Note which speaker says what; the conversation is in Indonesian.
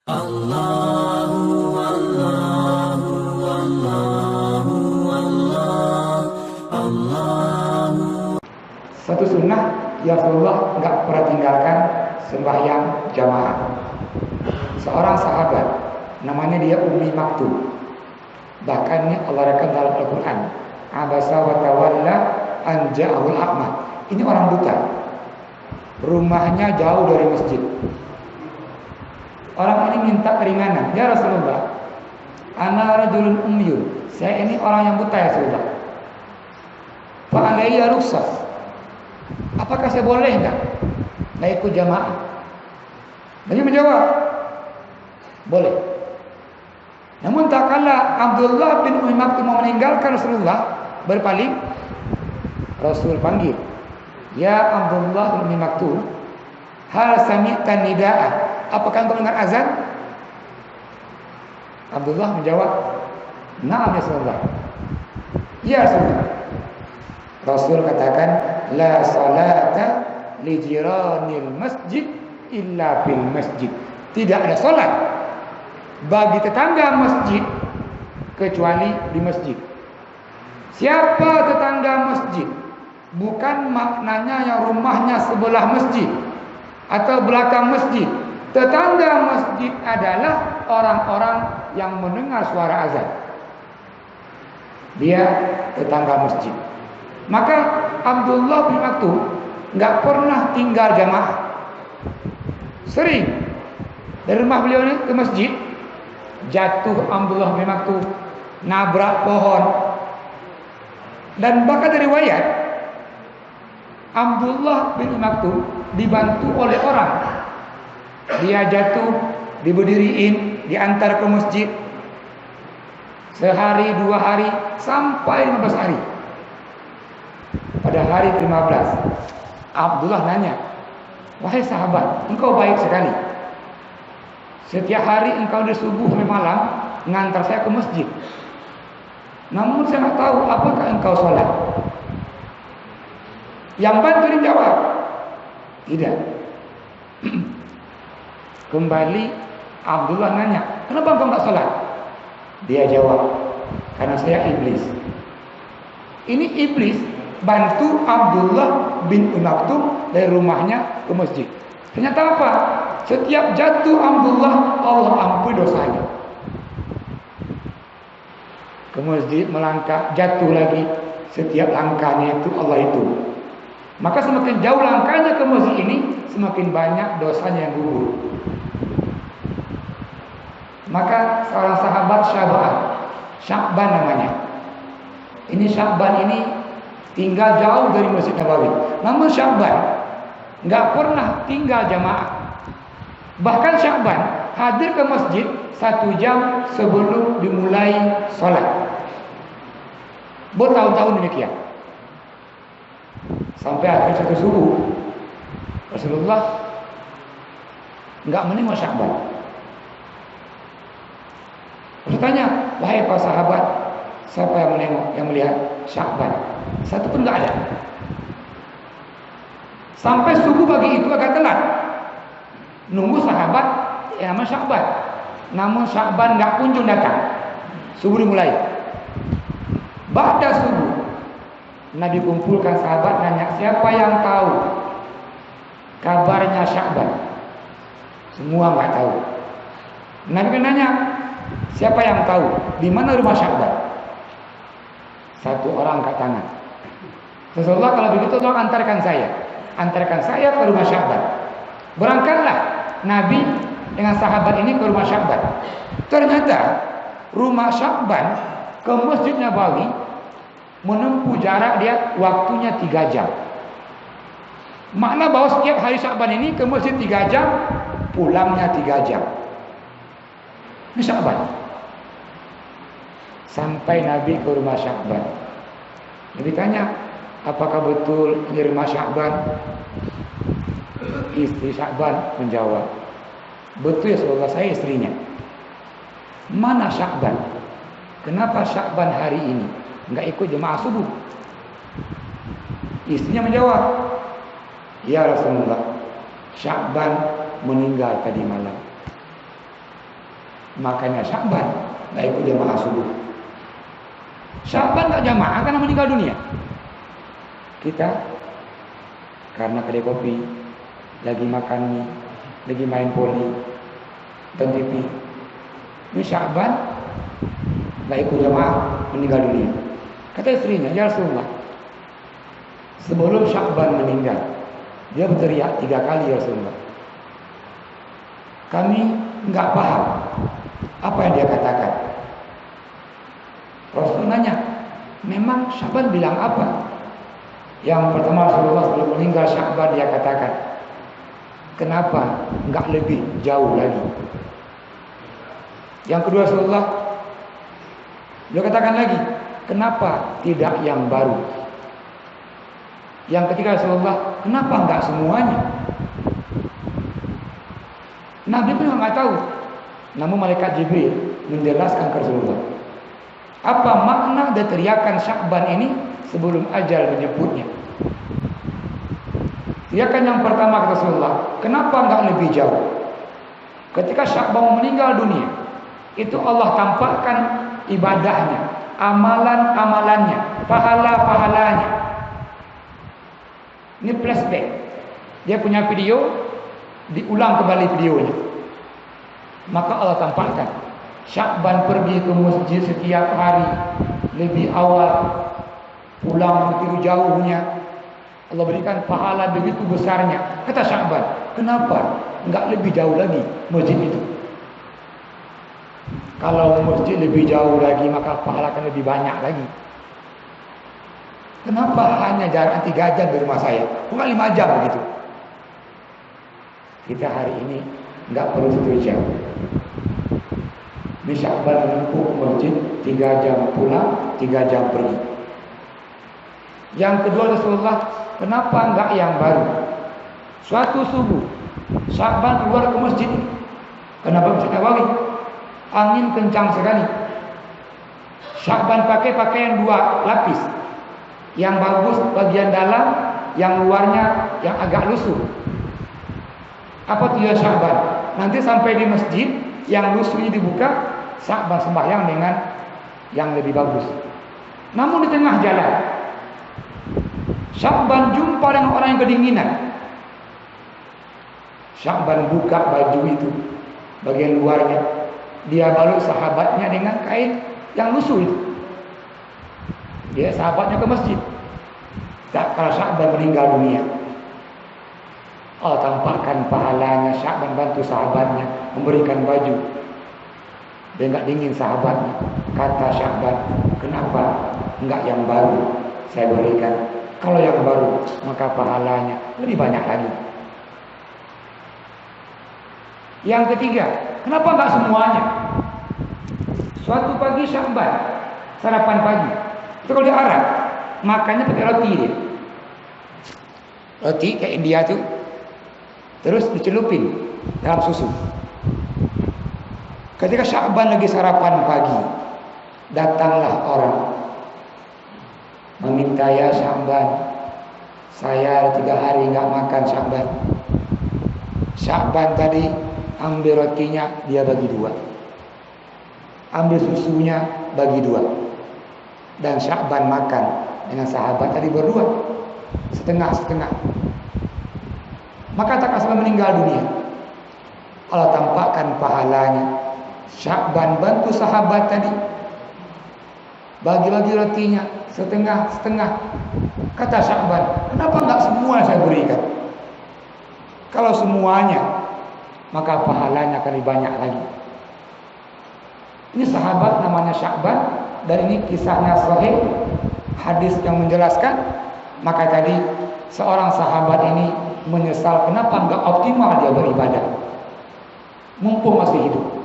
Speaker 1: Allahu Allahu Allahu Allahu.
Speaker 2: Satu sunnah yang Rasulullah nggak pernah tinggalkan sembahyang jamaah. Seorang sahabat namanya dia Ummi Maktum. Bahkan Allah rekam dalam Al-Quran, abasa wa tawalla an ja'ahul a'ma. Ini orang buta, rumahnya jauh dari masjid. Orang ini minta keringanan, ya Rasulullah, ana rajulun umyun, saya ini orang yang buta ya Rasulullah. Fa alayya rukhsah, apakah saya boleh enggak ikut jamaah? Nabi menjawab, boleh. Namun tak kala Abdullah bin Ummi Maktum mau meninggalkan Rasulullah, berpaling, Rasul panggil, ya Abdullah bin Ummi Maktum, hal sami'ta nida'a, apakah engkau dengar azan? Abdullah menjawab, na'am ya Rasulullah. Ya Rasulullah. Rasul katakan, la salata li jiranil masjid illa fil masjid. Tidak ada salat bagi tetangga masjid kecuali di masjid. Siapa tetangga masjid? Bukan maknanya yang rumahnya sebelah masjid atau belakang masjid. Tetangga masjid adalah orang-orang yang mendengar suara azan. Dia tetangga masjid. Maka Abdullah bin Maktum nggak pernah tinggal jamaah. Sering dari rumah beliau ini ke masjid, jatuh Abdullah bin Maktum, nabrak pohon. Dan bahkan dari riwayat, Abdullah bin Maktum dibantu oleh orang. Dia jatuh, diberdiriin, diantar ke masjid. Sehari, 2 hari, sampai 15 hari. Pada hari 15, Abdullah nanya, wahai sahabat, engkau baik sekali. Setiap hari engkau dari subuh sampai malam mengantar saya ke masjid. Namun saya tak tahu apakah engkau sholat. Yang bantu dia jawab, tidak. Kembali Abdullah nanya, kenapa engkau tak sholat? Dia jawab, karena saya iblis. Ini iblis bantu Abdullah bin Ummi Maktum dari rumahnya ke masjid. Ternyata apa? Setiap jatuh Abdullah, Allah ampuni dosanya. Ke masjid melangkah, jatuh lagi. Setiap langkahnya itu Allah itu. Maka semakin jauh langkahnya ke masjid ini, semakin banyak dosanya yang gugur. Maka seorang sahabat Sya'ban namanya. Ini Sya'ban ini tinggal jauh dari Masjid Nabawi. Namun Sya'ban nggak pernah tinggal jamaah. Bahkan Sya'ban hadir ke masjid 1 jam sebelum dimulai sholat. Bertahun-tahun demikian. Sampai akhir satu subuh Rasulullah nggak menengok Sya'ban. Rasul tanya, wahai para sahabat, siapa yang menengok, yang melihat Sya'ban? Satu pun nggak ada. Sampai subuh pagi itu agak telat. Nunggu sahabat yang nama Sya'ban. Namun Sya'ban nggak kunjung datang. Subuh dimulai. Ba'da subuh, Nabi kumpulkan sahabat, nanya, siapa yang tahu kabarnya Sya'ban? Semua nggak tahu. Nabi kan nanya, siapa yang tahu di mana rumah Sya'ban? Satu orang angkat tangan. Rasulullah, kalau begitu tolong antarkan saya ke rumah Sya'ban. Berangkatlah Nabi dengan sahabat ini ke rumah Sya'ban. Ternyata rumah Sya'ban ke Masjid Nabawi menempuh jarak dia waktunya 3 jam. Makna bahwa setiap hari Sya'ban ini ke masjid 3 jam, pulangnya 3 jam. Ini Sya'ban. Sampai Nabi ke rumah Sya'ban. Nabi tanya, apakah betul ini rumah Sya'ban? Istri Sya'ban menjawab, betul ya Rasulullah, saya istrinya. Mana Sya'ban? Kenapa Sya'ban hari ini nggak ikut jemaah subuh? Istrinya menjawab, ya Rasulullah, Sya'ban meninggal tadi malam. Makanya Sya'ban nggak ikut jamaah subuh. Sya'ban nggak jamaah karena meninggal dunia. Kita karena kedai kopi, lagi makan mie, lagi main poli, dan TV. Ini Sya'ban nggak ikut jamaah meninggal dunia. Kata istrinya, ya Rasulullah, sebelum Sya'ban meninggal, dia berteriak 3 kali, ya Rasulullah. Kami nggak paham apa yang dia katakan. Rasul nanya, memang Sya'ban bilang apa? Yang pertama Rasulullah sebelum meninggal Sya'ban dia katakan, kenapa nggak lebih jauh lagi? Yang kedua Rasulullah dia katakan lagi, kenapa tidak yang baru? Yang ketiga Rasulullah, kenapa nggak semuanya? Nabi pun nggak tahu. Namun malaikat Jibril menjelaskan ke Rasulullah apa makna dari teriakan Sya'ban ini sebelum ajal menyebutnya. Teriakan yang pertama kata Rasulullah, kenapa nggak lebih jauh? Ketika Sya'ban meninggal dunia, itu Allah tampakkan ibadahnya, amalan-amalannya, pahala-pahalanya. Ini flashback. Dia punya video, diulang kembali videonya. Maka Allah tampakkan Sya'ban pergi ke masjid setiap hari lebih awal, pulang begitu jauhnya. Allah berikan pahala begitu besarnya. Kata Sya'ban, kenapa enggak lebih jauh lagi masjid itu? Kalau masjid lebih jauh lagi, maka pahala akan lebih banyak lagi. Kenapa hanya jarak 3 jam dari rumah saya? Bukan 5 jam begitu. Kita hari ini enggak perlu 1 jam. Ini Sya'ban menempuh masjid 3 jam pulang, 3 jam pergi. Yang kedua Rasulullah, kenapa enggak yang baru? Suatu subuh Sya'ban keluar ke masjid. Kenapa Masjid Nabawi? Angin kencang sekali. Sya'ban pakai pakaian 2 lapis. Yang bagus bagian dalam, yang luarnya yang agak lusuh. Apa tujuan Sya'ban? Nanti sampai di masjid yang lusuhnya dibuka, Sya'ban sembahyang dengan yang lebih bagus. Namun di tengah jalan Sya'ban jumpa dengan orang yang kedinginan. Sya'ban buka baju itu, bagian luarnya, dia balut sahabatnya dengan kain yang lusuh itu. Dia sahabatnya ke masjid. Tak kala Sya'ban meninggal dunia, Allah tampakkan pahalanya. Sya'ban bantu sahabatnya, memberikan baju. Dia enggak dingin sahabatnya. Kata Sya'ban, kenapa enggak yang baru saya berikan? Kalau yang baru, maka pahalanya lebih banyak lagi. Yang ketiga, kenapa enggak semuanya? Suatu pagi Sya'ban, sarapan pagi. Itu kalau di Arab, makannya pakai roti dia. Roti kayak India tuh, terus dicelupin dalam susu. Ketika Sya'ban lagi sarapan pagi, datanglah orang meminta, ya Sya'ban, saya 3 hari nggak makan Sya'ban. Sya'ban tadi ambil rotinya, dia bagi 2, ambil susunya bagi 2, dan Sya'ban makan dengan sahabat tadi berdua, setengah-setengah. Maka tak Sya'ban meninggal dunia, Allah tampakkan pahalanya. Sya'ban bantu sahabat tadi, bagi-bagi rotinya setengah-setengah. Kata Sya'ban, kenapa enggak semua saya berikan? Kalau semuanya, maka pahalanya akan lebih banyak lagi. Ini sahabat namanya Sya'ban, dan ini kisahnya sahih, hadis yang menjelaskan. Maka tadi seorang sahabat ini menyesal kenapa enggak optimal dia beribadah mumpung masih hidup.